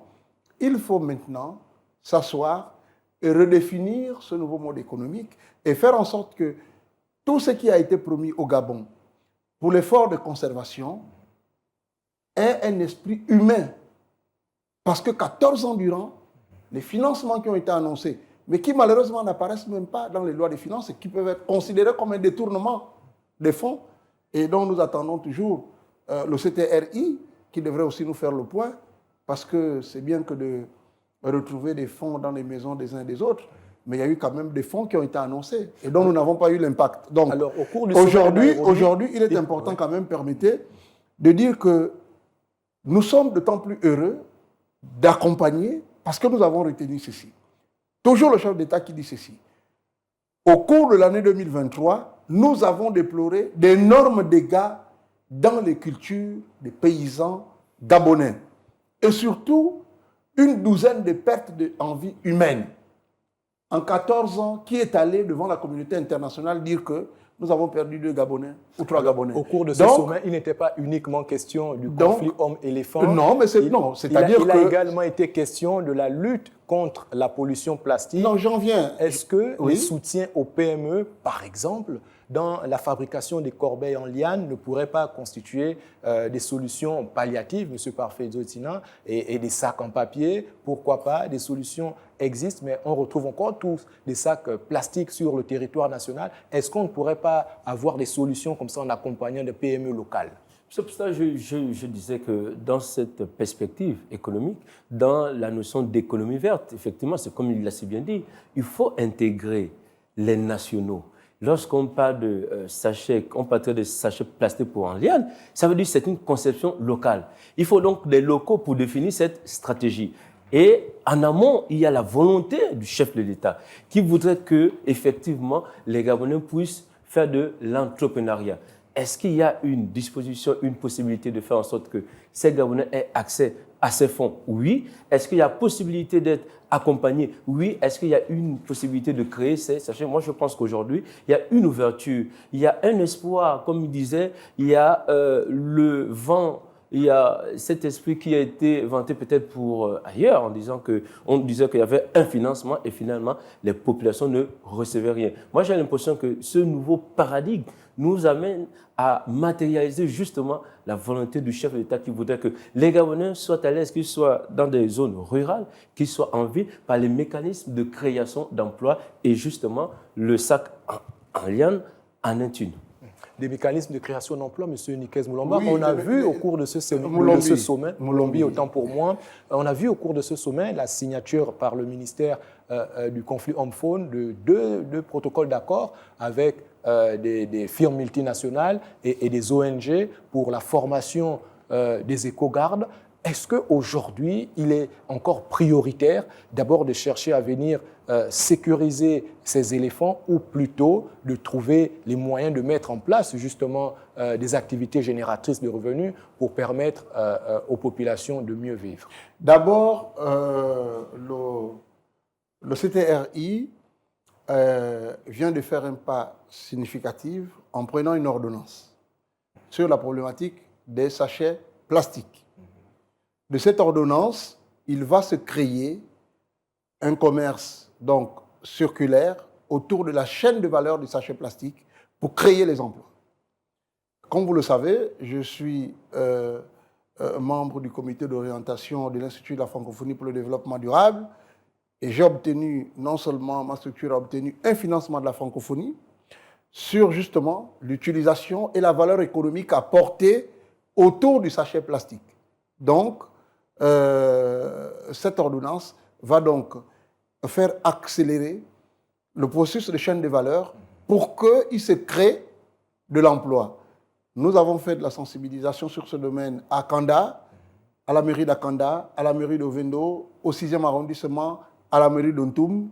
il faut maintenant s'asseoir et redéfinir ce nouveau mode économique et faire en sorte que tout ce qui a été promis au Gabon pour l'effort de conservation ait un esprit humain. Parce que 14 ans durant, les financements qui ont été annoncés, mais qui malheureusement n'apparaissent même pas dans les lois des finances et qui peuvent être considérés comme un détournement des fonds et dont nous attendons toujours le CTRI qui devrait aussi nous faire le point parce que c'est bien que de retrouver des fonds dans les maisons des uns et des autres, mais il y a eu quand même des fonds qui ont été annoncés et dont nous n'avons pas eu l'impact. Donc, alors, au cours du aujourd'hui, il est important quand même, permettez, de dire que nous sommes d'autant plus heureux d'accompagner parce que nous avons retenu ceci. Toujours le chef d'État qui dit ceci. Au cours de l'année 2023, nous avons déploré d'énormes dégâts dans les cultures des paysans gabonais et surtout une douzaine de pertes en vie humaine. En 14 ans, qui est allé devant la communauté internationale dire que nous avons perdu 2 Gabonais ou 3 Gabonais. Au cours de ce sommet, il n'était pas uniquement question du conflit homme-éléphant. Non, mais c'est-à-dire il a également été question de la lutte contre la pollution plastique. Non, j'en viens. Est-ce que les soutiens aux PME, par exemple, dans la fabrication des corbeilles en liane ne pourrait pas constituer des solutions palliatives, M. Parfait-Zotina, et des sacs en papier, pourquoi pas, des solutions existent, mais on retrouve encore tous des sacs plastiques sur le territoire national. Est-ce qu'on ne pourrait pas avoir des solutions comme ça en accompagnant des PME locales? C'est pour ça que je disais que dans cette perspective économique, dans la notion d'économie verte, effectivement, c'est comme il l'a si bien dit, il faut intégrer les nationaux. Lorsqu'on parle de sachets, on parle de sachets plastiques pour en liane, ça veut dire que c'est une conception locale. Il faut donc des locaux pour définir cette stratégie. Et en amont, il y a la volonté du chef de l'État qui voudrait que, effectivement, les Gabonais puissent faire de l'entrepreneuriat. Est-ce qu'il y a une disposition, une possibilité de faire en sorte que ces Gabonais aient accès à ces fonds? Oui. Est-ce qu'il y a possibilité d'être accompagnés? Oui. Est-ce qu'il y a une possibilité de créer ces sachets? Moi, je pense qu'aujourd'hui, il y a une ouverture, il y a un espoir. Comme il disait, il y a le vent. Il y a cet esprit qui a été vanté peut-être pour ailleurs, en disant on disait qu'il y avait un financement et finalement, les populations ne recevaient rien. Moi, j'ai l'impression que ce nouveau paradigme nous amène à matérialiser justement la volonté du chef de l'État qui voudrait que les Gabonais soient à l'aise, qu'ils soient dans des zones rurales, qu'ils soient en ville par les mécanismes de création d'emplois et justement le sac en liane en est une. Des mécanismes de création d'emplois, M. Nikes Moulomba. Oui, on a vu au cours de ce sommet, Moulombi autant pour moi, on a vu au cours de ce sommet la signature par le ministère du conflit homme-faune de deux protocoles d'accord avec des firmes multinationales et des ONG pour la formation des éco-gardes. Est-ce qu'aujourd'hui, il est encore prioritaire d'abord de chercher à venir sécuriser ces éléphants ou plutôt de trouver les moyens de mettre en place justement des activités génératrices de revenus pour permettre aux populations de mieux vivre? D'abord, le CTRI vient de faire un pas significatif en prenant une ordonnance sur la problématique des sachets plastiques. De cette ordonnance, il va se créer un commerce donc circulaire autour de la chaîne de valeur du sachet plastique pour créer les emplois. Comme vous le savez, je suis membre du comité d'orientation de l'Institut de la francophonie pour le développement durable et j'ai obtenu, non seulement ma structure a obtenu un financement de la francophonie sur justement l'utilisation et la valeur économique apportée autour du sachet plastique. Donc, cette ordonnance va donc faire accélérer le processus de chaîne de valeur pour qu'il se crée de l'emploi. Nous avons fait de la sensibilisation sur ce domaine à Kanda, à la mairie d'Akanda, à la mairie d'Ovendo, au 6e arrondissement, à la mairie d'Ontoum.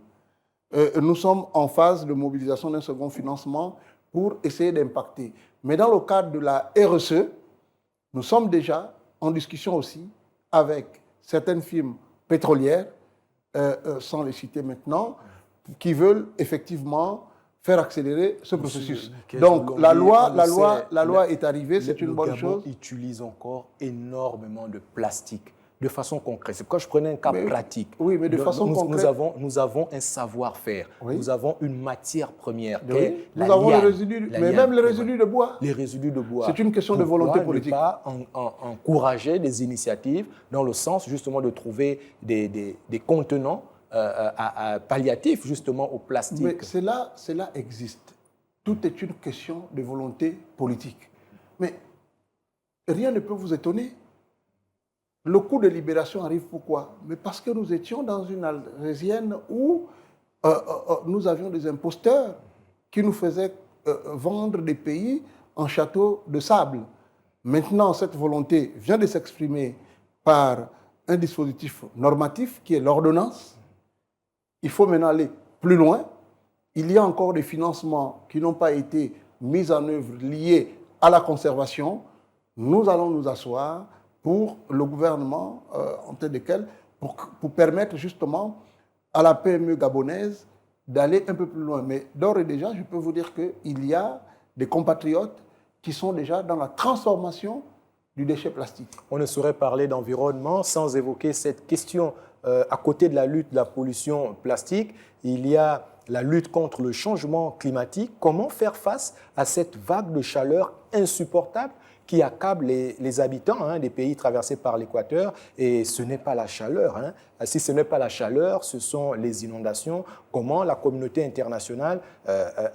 Nous sommes en phase de mobilisation d'un second financement pour essayer d'impacter. Mais dans le cadre de la RSE, nous sommes déjà en discussion aussi avec certaines firmes pétrolières, sans les citer maintenant, qui veulent effectivement faire accélérer ce processus. Donc la loi est arrivée, c'est une bonne chose. Le Gabon utilise encore énormément de plastique. De façon concrète. C'est pourquoi je prenais un cas pratique. Oui, mais de façon concrète. Nous avons un savoir-faire. Oui. Nous avons une matière première. Oui. Nous avons les résidus, mais même les résidus de bois. Les résidus de bois. C'est une question de volonté politique. Pourquoi ne pas encourager des initiatives dans le sens justement de trouver des contenants palliatifs justement au plastique? Mais cela existe. Tout est une question de volonté politique. Mais rien ne peut vous étonner. Le coup de libération arrive pourquoi? Mais parce que nous étions dans une algérienne où nous avions des imposteurs qui nous faisaient vendre des pays en château de sable. Maintenant, cette volonté vient de s'exprimer par un dispositif normatif qui est l'ordonnance. Il faut maintenant aller plus loin. Il y a encore des financements qui n'ont pas été mis en œuvre liés à la conservation. Nous allons nous asseoir pour le gouvernement en tête desquels, pour permettre justement à la PME gabonaise d'aller un peu plus loin. Mais d'ores et déjà, je peux vous dire qu'il y a des compatriotes qui sont déjà dans la transformation du déchet plastique. On ne saurait parler d'environnement sans évoquer cette question. À côté de la lutte de la pollution plastique, il y a la lutte contre le changement climatique, comment faire face à cette vague de chaleur insupportable qui accable les habitants des pays traversés par l'équateur. Et ce n'est pas la chaleur. Si ce n'est pas la chaleur, ce sont les inondations. Comment la communauté internationale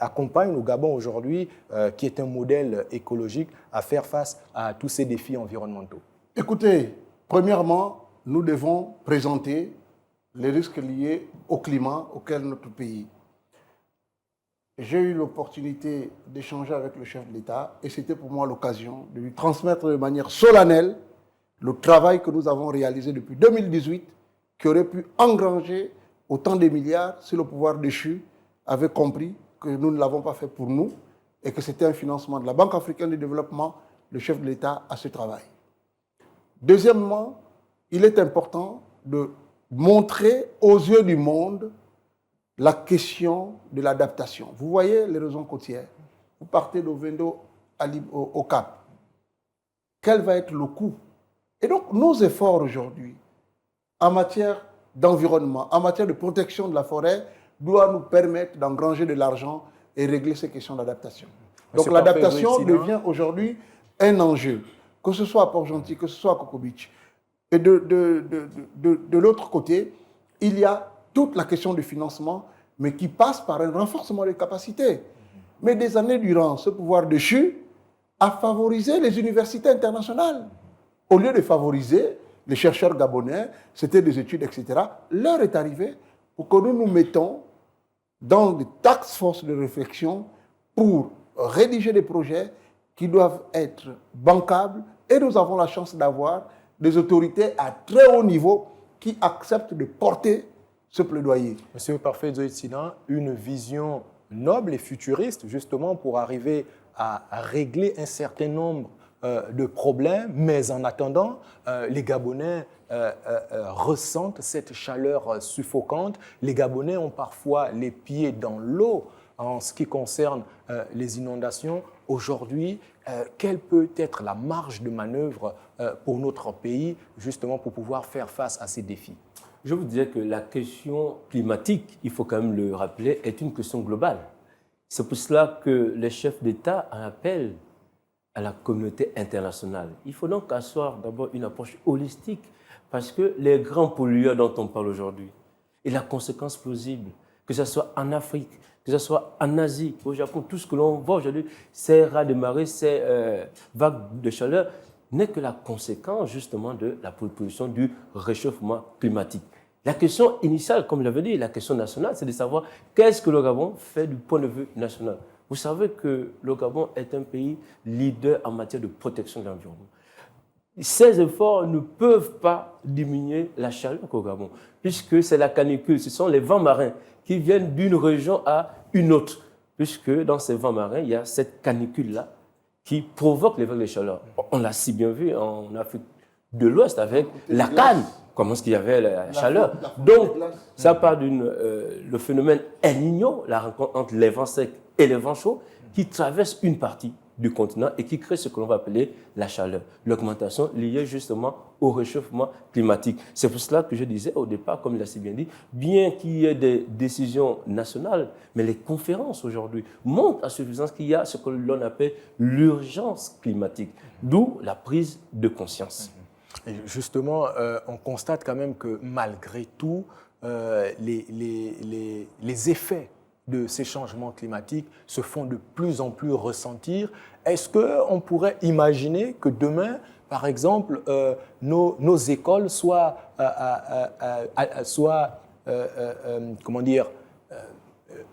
accompagne le Gabon aujourd'hui, qui est un modèle écologique, à faire face à tous ces défis environnementaux? Écoutez, premièrement, nous devons présenter les risques liés au climat auquel notre pays. J'ai eu l'opportunité d'échanger avec le chef de l'État et c'était pour moi l'occasion de lui transmettre de manière solennelle le travail que nous avons réalisé depuis 2018 qui aurait pu engranger autant de milliards si le pouvoir déchu avait compris que nous ne l'avons pas fait pour nous et que c'était un financement de la Banque africaine de développement, le chef de l'État, à ce travail. Deuxièmement, il est important de montrer aux yeux du monde la question de l'adaptation. Vous voyez les régions côtières. Vous partez d'Ovendo au Cap. Quel va être le coût? Et donc, nos efforts aujourd'hui, en matière d'environnement, en matière de protection de la forêt, doivent nous permettre d'engranger de l'argent et régler ces questions d'adaptation. Donc, l'adaptation devient aujourd'hui un enjeu, que ce soit à Port-Gentil, que ce soit à Coco Beach. Et de l'autre côté, il y a toute la question du financement, mais qui passe par un renforcement des capacités. Mais des années durant, ce pouvoir déchu a favorisé les universités internationales. Au lieu de favoriser les chercheurs gabonais, c'était des études, etc. L'heure est arrivée pour que nous nous mettons dans des task force de réflexion pour rédiger des projets qui doivent être bancables. Et nous avons la chance d'avoir des autorités à très haut niveau qui acceptent de porter ce plaidoyer. Monsieur Parfait Zoïtsina, une vision noble et futuriste justement pour arriver à régler un certain nombre de problèmes, mais en attendant, les Gabonais ressentent cette chaleur suffocante. Les Gabonais ont parfois les pieds dans l'eau en ce qui concerne les inondations. Aujourd'hui, quelle peut être la marge de manœuvre pour notre pays justement pour pouvoir faire face à ces défis? Je vous disais que la question climatique, il faut quand même le rappeler, est une question globale. C'est pour cela que les chefs d'État en appellent à la communauté internationale. Il faut donc asseoir d'abord une approche holistique parce que les grands pollueurs dont on parle aujourd'hui et la conséquence plausible, que ce soit en Afrique, que ce soit en Asie, au Japon, tout ce que l'on voit aujourd'hui, ces raz de marée, ces vagues de chaleur, n'est que la conséquence justement de la pollution du réchauffement climatique. La question initiale, comme je l'avais dit, la question nationale, c'est de savoir qu'est-ce que le Gabon fait du point de vue national. Vous savez que le Gabon est un pays leader en matière de protection de l'environnement. Ces efforts ne peuvent pas diminuer la chaleur au Gabon, puisque c'est la canicule, ce sont les vents marins qui viennent d'une région à une autre, puisque dans ces vents marins, il y a cette canicule-là qui provoque les vagues de chaleur. On l'a si bien vu en Afrique de l'Ouest avec la canne, comment est-ce qu'il y avait la chaleur. Donc, ça part le phénomène El Niño, la rencontre entre les vents secs et les vents chauds, qui traversent une partie du continent et qui crée ce que l'on va appeler la chaleur, l'augmentation liée justement au réchauffement climatique. C'est pour cela que je disais au départ, comme il a si bien dit, bien qu'il y ait des décisions nationales, mais les conférences aujourd'hui montrent à suffisance qu'il y a ce que l'on appelle l'urgence climatique, d'où la prise de conscience. Et justement, on constate quand même que malgré tout, les effets de ces changements climatiques se font de plus en plus ressentir. Est-ce qu'on pourrait imaginer que demain, par exemple, nos écoles soient comment dire,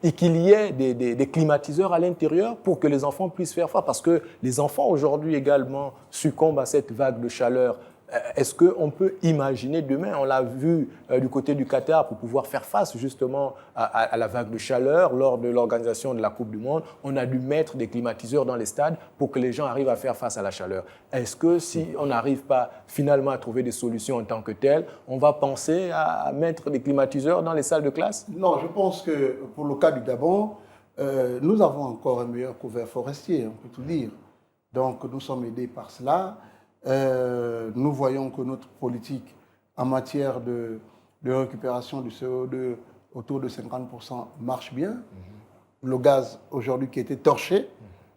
et qu'il y ait des climatiseurs à l'intérieur pour que les enfants puissent faire face? Parce que les enfants aujourd'hui également succombent à cette vague de chaleur. Est-ce qu'on peut imaginer demain, on l'a vu du côté du Qatar, pour pouvoir faire face justement à la vague de chaleur lors de l'organisation de la Coupe du Monde, on a dû mettre des climatiseurs dans les stades pour que les gens arrivent à faire face à la chaleur. Est-ce que si on n'arrive pas finalement à trouver des solutions en tant que telles, on va penser à mettre des climatiseurs dans les salles de classe? Non, je pense que pour le cas du Gabon, nous avons encore un meilleur couvert forestier, on peut tout dire. Donc nous sommes aidés par cela. Nous voyons que notre politique en matière de récupération du CO2 autour de 50% marche bien. Le gaz aujourd'hui qui était torché,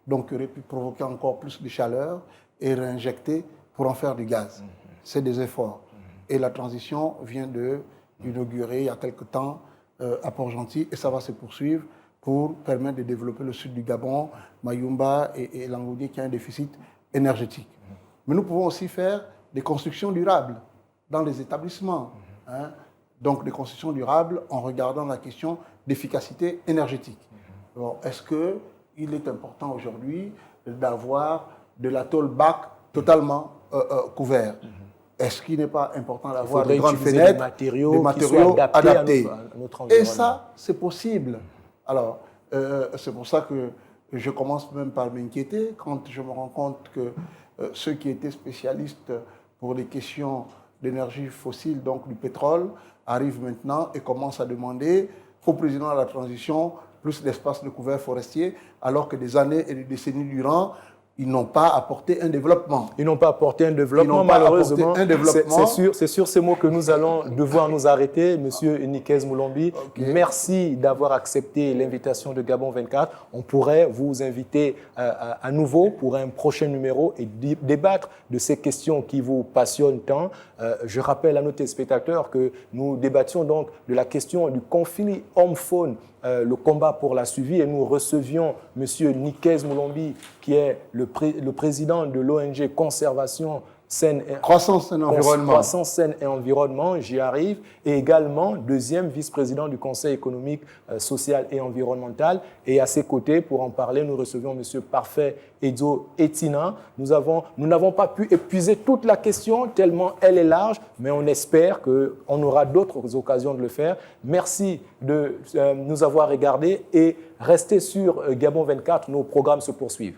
donc qui aurait pu provoquer encore plus de chaleur et réinjecter pour en faire du gaz. C'est des efforts. Et la transition vient d'inaugurer il y a quelque temps à Port-Gentil et ça va se poursuivre pour permettre de développer le sud du Gabon, Mayumba et Langoudi qui a un déficit énergétique. Mais nous pouvons aussi faire des constructions durables dans les établissements. Hein. Donc des constructions durables en regardant la question d'efficacité énergétique. Est-ce qu'il est important aujourd'hui d'avoir de l'atole bac totalement couvert? Est-ce qu'il n'est pas important d'avoir de grandes fenêtres, des matériaux adaptés à notre environnement? Et ça, c'est possible. Alors, c'est pour ça que je commence même par m'inquiéter quand je me rends compte que ceux qui étaient spécialistes pour les questions d'énergie fossile, donc du pétrole, arrivent maintenant et commencent à demander au président de la transition plus d'espace de couvert forestier, alors que des années et des décennies durant, ils n'ont pas apporté un développement. Ils n'ont pas apporté un développement, malheureusement. C'est sur ces mots que nous allons devoir nous arrêter. Monsieur Nikez Moulombi, merci d'avoir accepté l'invitation de Gabon 24. On pourrait vous inviter à nouveau pour un prochain numéro et débattre de ces questions qui vous passionnent tant. Je rappelle à nos téléspectateurs que nous débattions donc de la question du conflit homme-faune, le combat pour la survie, et nous recevions M. Nikez Moulombi, qui est le président de l'ONG Conservation Croissance Saine et Environnement, j'y arrive, et également deuxième vice-président du Conseil économique, social et environnemental. Et à ses côtés, pour en parler, nous recevions M. Parfait Edzo Etina. Nous n'avons pas pu épuiser toute la question tellement elle est large, mais on espère qu'on aura d'autres occasions de le faire. Merci de nous avoir regardés et restez sur Gabon 24, nos programmes se poursuivent.